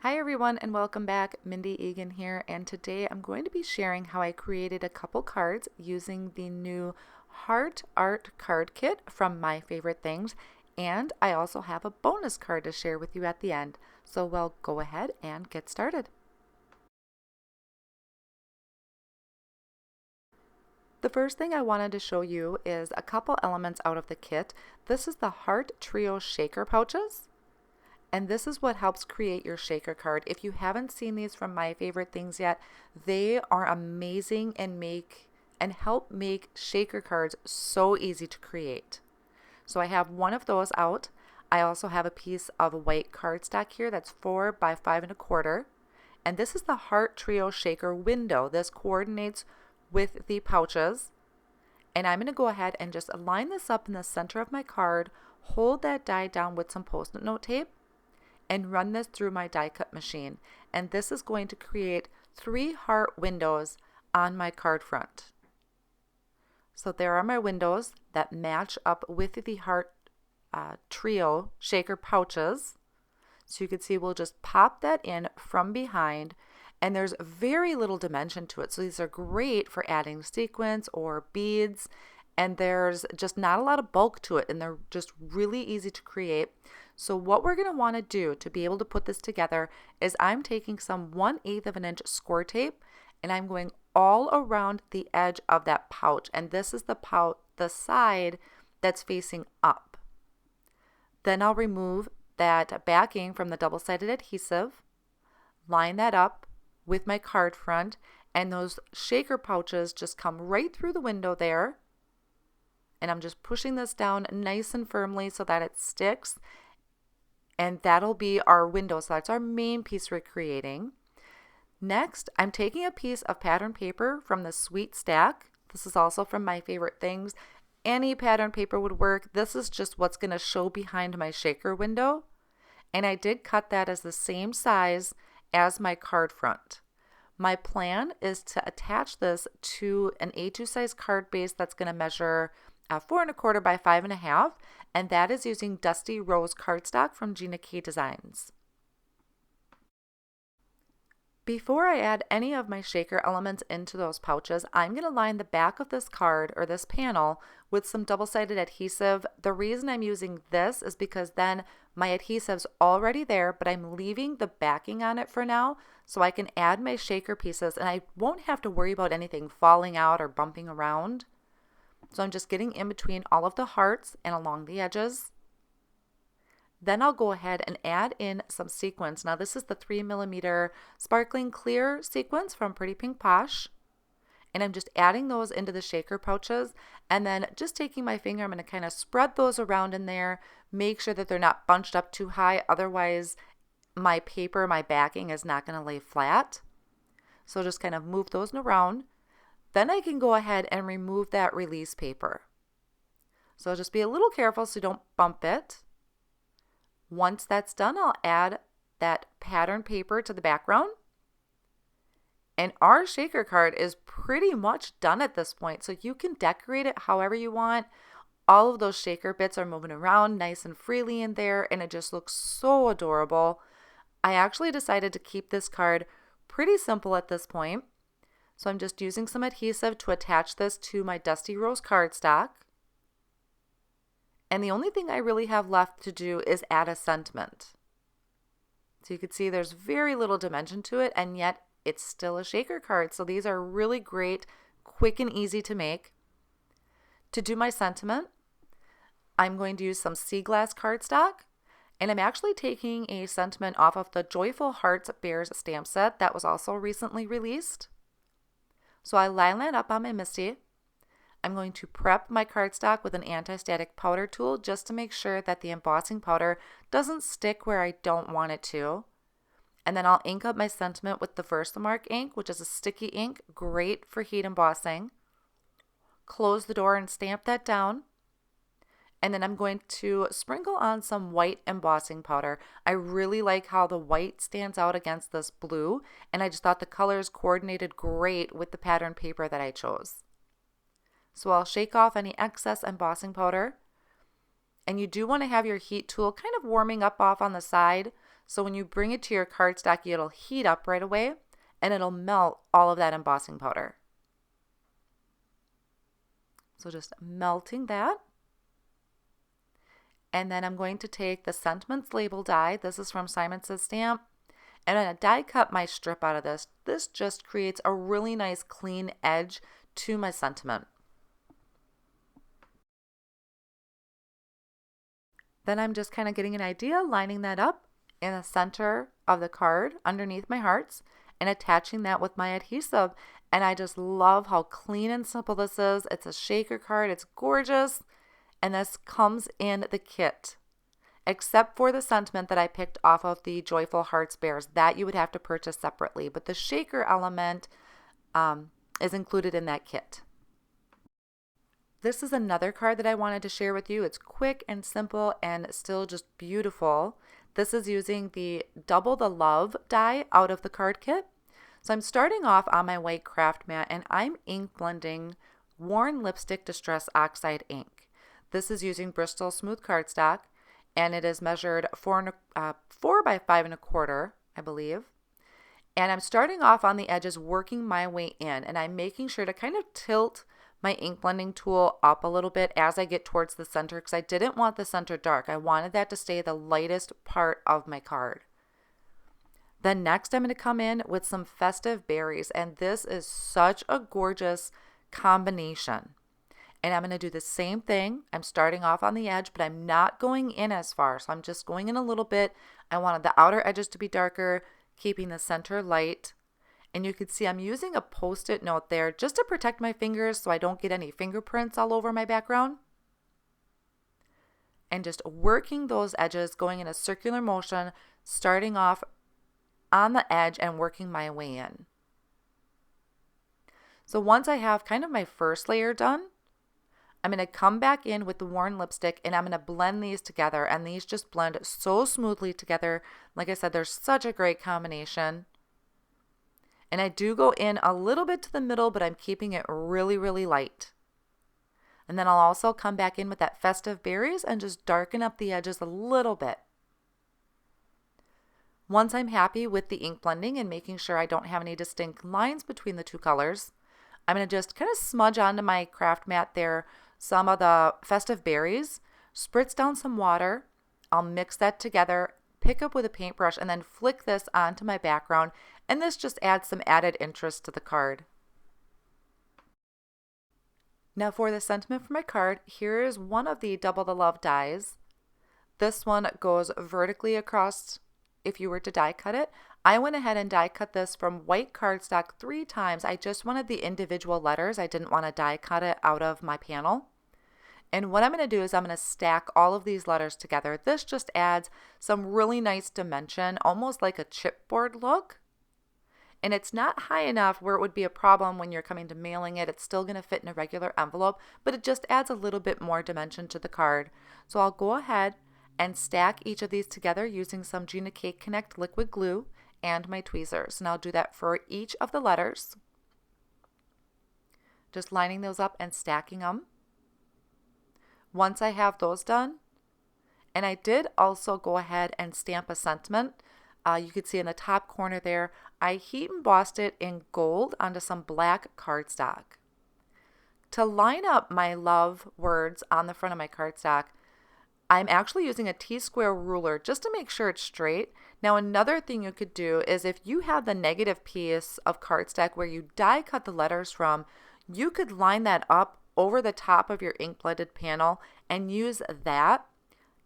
Hi everyone and welcome back. Mindy Eggen here, and today I'm going to be sharing how I created a couple cards using the new Heart Art card kit from My Favorite Things, and I also have a bonus card to share with you at the end. So we'll go ahead and get started. The first thing I wanted to show you is a couple elements out of the kit. This is the Heart Trio Shaker pouches. And this is what helps create your shaker card. If you haven't seen these from My Favorite Things yet, they are amazing and help make shaker cards so easy to create. So I have one of those out. I also have a piece of white cardstock here that's 4 by 5 1/4. And this is the Heart Trio Shaker window. This coordinates with the pouches. And I'm going to go ahead and just line this up in the center of my card, hold that die down with some Post-it note tape, and run this through my die cut machine. And this is going to create 3 heart windows on my card front. So there are my windows that match up with the Heart Trio shaker pouches. So you can see we'll just pop that in from behind, and there's very little dimension to it. So these are great for adding sequins or beads, and there's just not a lot of bulk to it, and they're just really easy to create. So what we're going to want to do to be able to put this together is I'm taking some 1/8 of an inch score tape, and I'm going all around the edge of that pouch, and this is the side that's facing up. Then I'll remove that backing from the double-sided adhesive, line that up with my card front, and those shaker pouches just come right through the window there. And I'm just pushing this down nice and firmly so that it sticks. And that'll be our window. So that's our main piece we're creating. Next, I'm taking a piece of pattern paper from the Sweet Stack. This is also from My Favorite Things. Any pattern paper would work. This is just what's going to show behind my shaker window. And I did cut that as the same size as my card front. My plan is to attach this to an A2 size card base that's going to measure 4 1/4 by 5 1/2, and that is using Dusty Rose cardstock from Gina Designs. Before I add any of my shaker elements into those pouches, I'm going to line the back of this card or this panel with some double-sided adhesive. The reason I'm using this is because then my adhesive's already there, but I'm leaving the backing on it for now so I can add my shaker pieces and I won't have to worry about anything falling out or bumping around. So I'm just getting in between all of the hearts and along the edges. Then I'll go ahead and add in some sequins. Now this is the 3mm sparkling clear sequins from Pretty Pink Posh. And I'm just adding those into the shaker pouches, and then just taking my finger, I'm going to kind of spread those around in there, make sure that they're not bunched up too high, otherwise my paper, my backing is not going to lay flat. So just kind of move those around. Then I can go ahead and remove that release paper. So just be a little careful so you don't bump it. Once that's done, I'll add that pattern paper to the background. And our shaker card is pretty much done at this point, so you can decorate it however you want. All of those shaker bits are moving around nice and freely in there, and it just looks so adorable. I actually decided to keep this card pretty simple at this point. So I'm just using some adhesive to attach this to my Dusty Rose cardstock. And the only thing I really have left to do is add a sentiment. So you can see there's very little dimension to it, and yet it's still a shaker card. So these are really great, quick and easy to make. To do my sentiment, I'm going to use some sea glass cardstock. And I'm actually taking a sentiment off of the Joyful Hearts Bears stamp set that was also recently released. So I line that up on my Misty. I'm going to prep my cardstock with an anti-static powder tool just to make sure that the embossing powder doesn't stick where I don't want it to. And then I'll ink up my sentiment with the Versamark ink, which is a sticky ink, great for heat embossing. Close the door and stamp that down. And then I'm going to sprinkle on some white embossing powder. I really like how the white stands out against this blue, and I just thought the colors coordinated great with the pattern paper that I chose. So I'll shake off any excess embossing powder. And you do want to have your heat tool kind of warming up off on the side So when you bring it to your cardstock, it'll heat up right away and it'll melt all of that embossing powder. So just melting that. And then I'm going to take the Sentiments Label die. This is from Simon Says Stamp. And I'm going to die cut my strip out of this. This just creates a really nice clean edge to my sentiment. Then I'm just kind of getting an idea, lining that up in the center of the card underneath my hearts and attaching that with my adhesive. And I just love how clean and simple this is. It's a shaker card. It's gorgeous. And this comes in the kit, except for the sentiment that I picked off of the Joyful Hearts Bears. That you would have to purchase separately. But the shaker element is included in that kit. This is another card that I wanted to share with you. It's quick and simple and still just beautiful. This is using the Double the Love die out of the card kit. So I'm starting off on my white craft mat and I'm ink blending Worn Lipstick Distress Oxide ink. This is using Bristol Smooth cardstock and it is measured 4 by 5.25, I believe. And I'm starting off on the edges, working my way in, and I'm making sure to kind of tilt my ink blending tool up a little bit as I get towards the center because I didn't want the center dark. I wanted that to stay the lightest part of my card. Then next I'm going to come in with some Festive berries, and this is such a gorgeous combination. And I'm going to do the same thing. I'm starting off on the edge, but I'm not going in as far. So I'm just going in a little bit. I wanted the outer edges to be darker, keeping the center light. And you can see I'm using a Post-it note there just to protect my fingers so I don't get any fingerprints all over my background. And just working those edges, going in a circular motion, starting off on the edge and working my way in. So once I have kind of my first layer done, I'm going to come back in with the Worn lipstick and I'm going to blend these together, and these just blend so smoothly together. Like I said, they're such a great combination. And I do go in a little bit to the middle, but I'm keeping it really, really light. And then I'll also come back in with that Festive berries and just darken up the edges a little bit. Once I'm happy with the ink blending and making sure I don't have any distinct lines between the two colors, I'm going to just kind of smudge onto my craft mat there some of the Festive berries, spritz down some water, I'll mix that together, pick up with a paintbrush, and then flick this onto my background, and this just adds some added interest to the card. Now for the sentiment for my card, here is one of the Double the Love dies. This one goes vertically across if you were to die cut it. I went ahead and die cut this from white cardstock 3 times. I just wanted the individual letters. I didn't want to die cut it out of my panel. And what I'm going to do is I'm going to stack all of these letters together. This just adds some really nice dimension, almost like a chipboard look. And it's not high enough where it would be a problem when you're coming to mailing it. It's still going to fit in a regular envelope, but it just adds a little bit more dimension to the card. So I'll go ahead and stack each of these together using some Gina Cake Connect liquid glue and my tweezers. And I'll do that for each of the letters. Just lining those up and stacking them. Once I have those done, and I did also go ahead and stamp a sentiment. You can see in the top corner there, I heat embossed it in gold onto some black cardstock. To line up my love words on the front of my cardstock, I'm actually using a T-square ruler just to make sure it's straight. Now another thing you could do is if you have the negative piece of cardstock where you die cut the letters from, you could line that up over the top of your ink blended panel and use that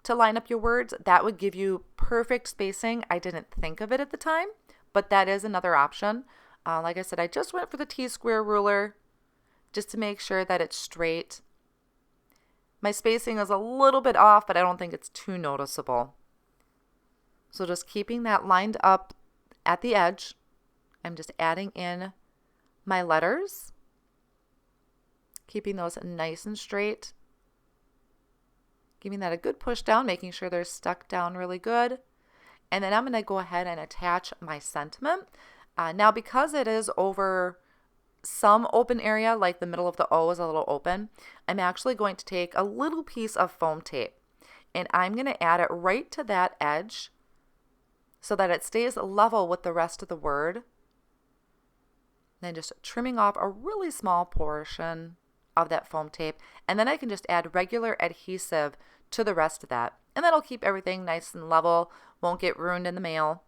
to line up your words. That would give you perfect spacing. I didn't think of it at the time, but that is another option. Like I said, I just went for the T-square ruler just to make sure that it's straight. My spacing is a little bit off, but I don't think it's too noticeable. So just keeping that lined up at the edge, I'm just adding in my letters, keeping those nice and straight, giving that a good push down, making sure they're stuck down really good. And then I'm going to go ahead and attach my sentiment. Now because it is over some open area, like the middle of the O is a little open, I'm actually going to take a little piece of foam tape and I'm going to add it right to that edge so that it stays level with the rest of the word. Then just trimming off a really small portion of that foam tape, and then I can just add regular adhesive to the rest of that, and that'll keep everything nice and level, won't get ruined in the mail.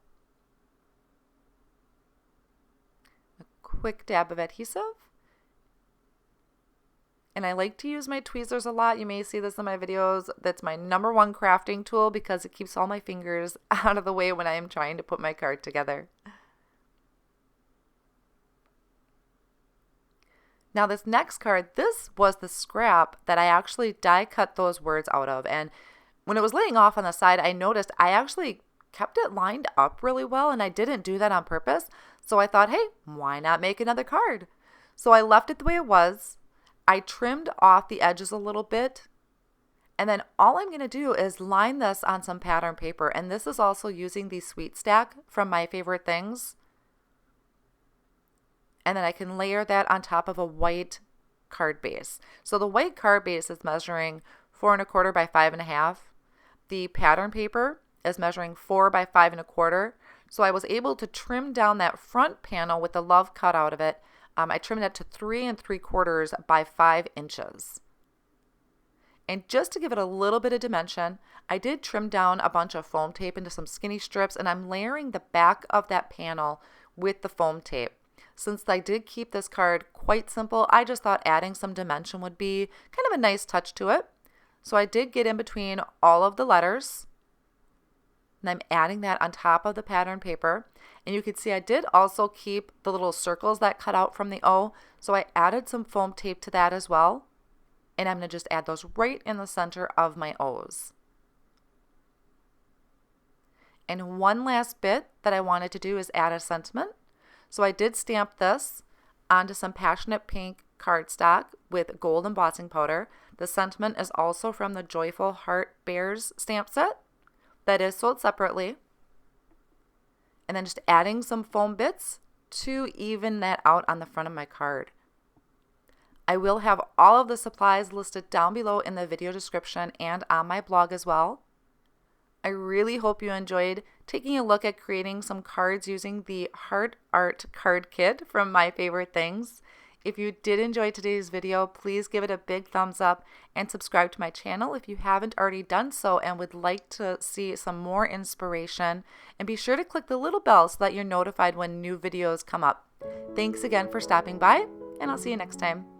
A quick dab of adhesive. And I like to use my tweezers a lot. You may see this in my videos. That's my #1 crafting tool because it keeps all my fingers out of the way when I am trying to put my card together. Now this next card, this was the scrap that I actually die cut those words out of. And when it was laying off on the side, I noticed I actually kept it lined up really well, and I didn't do that on purpose. So I thought, hey, why not make another card? So I left it the way it was. I trimmed off the edges a little bit, and then all I'm going to do is line this on some pattern paper, and this is also using the Sweet Stack from My Favorite Things. And then I can layer that on top of a white card base. So the white card base is measuring 4 1/4 by 5 1/2. The pattern paper is measuring 4 by 5 1/4. So I was able to trim down that front panel with the love cut out of it. I trimmed it to 3 3/4 by 5 inches. And just to give it a little bit of dimension, I did trim down a bunch of foam tape into some skinny strips, and I'm layering the back of that panel with the foam tape. Since I did keep this card quite simple, I just thought adding some dimension would be kind of a nice touch to it. So I did get in between all of the letters, and I'm adding that on top of the pattern paper. And you can see I did also keep the little circles that cut out from the O, so I added some foam tape to that as well. And I'm going to just add those right in the center of my O's. And one last bit that I wanted to do is add a sentiment. So I did stamp this onto some Passionate Pink cardstock with gold embossing powder. The sentiment is also from the Joyful Heart Bears stamp set that is sold separately. And then just adding some foam bits to even that out on the front of my card. I will have all of the supplies listed down below in the video description and on my blog as well. I really hope you enjoyed taking a look at creating some cards using the Heart Art Card Kit from My Favorite Things. If you did enjoy today's video, please give it a big thumbs up and subscribe to my channel if you haven't already done so and would like to see some more inspiration. And be sure to click the little bell so that you're notified when new videos come up. Thanks again for stopping by, and I'll see you next time.